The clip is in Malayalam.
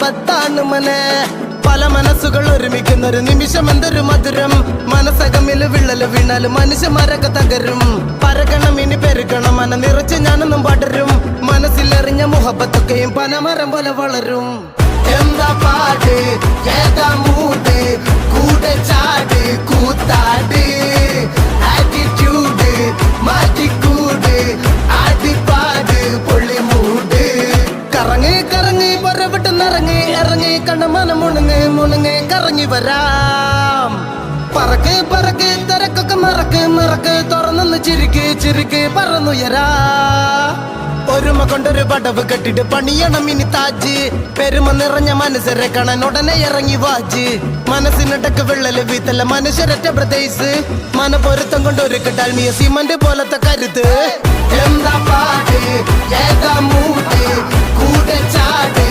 പത്താണ് മനെ പല മനസ്സുകൾ ഒരുമിക്കുന്നൊരു നിമിഷം എന്തൊരു മധുരം മനസ്സകമില് വിള്ളല് വീണാല് മനുഷ്യന്മാരൊക്കെ തകരും പരകണം ഇനി പെരുകണം മന നിറച്ച് ഞാനൊന്നും പടരും മനസ്സിലെറിഞ്ഞ മുഹബത്തൊക്കെയും പനമരം പോലെ വളരും എന്താ പാട് ഏതാ മൂട് കൂടെ ചാട് കൂത്താട് ആറ്റിറ്റ്യൂഡ് മാറ്റിക്കൂട് ആടിപ്പാട് പൊള്ളി മൂട് കറങ്ങി കറങ്ങി പുറവിട്ട് നിറങ്ങി ഇറങ്ങി കണ്ട മനം മുണുങ്ങ് മുണുങ്ങ് കറങ്ങി വരാം പറക്ക് പറക്ക് തിരക്കൊക്കെ മറക്ക് മറക്ക് തുറന്നു ചിരിക്ക് ചിരിക്ക് പറന്നുയരാ ഒരുമ കൊണ്ടൊരു പടവ് കെട്ടിട്ട് പണിയണം ഇനി താജ് പെരുമ നിറഞ്ഞ മനസ്സരെ കാണാൻ ഉടനെ ഇറങ്ങി വാജ് മനസ്സിനിടക്ക് വിള്ളല് വീത്തല്ല മനുഷ്യരറ്റ പ്രദേശ് മനപൊരുത്തം കൊണ്ടൊരു കിട്ടാൽമിയ സിമന്റ് പോലത്തെ കരുത്ത് എന്താ പാട് ഏതാ മൂട് കൂടെ ചാട്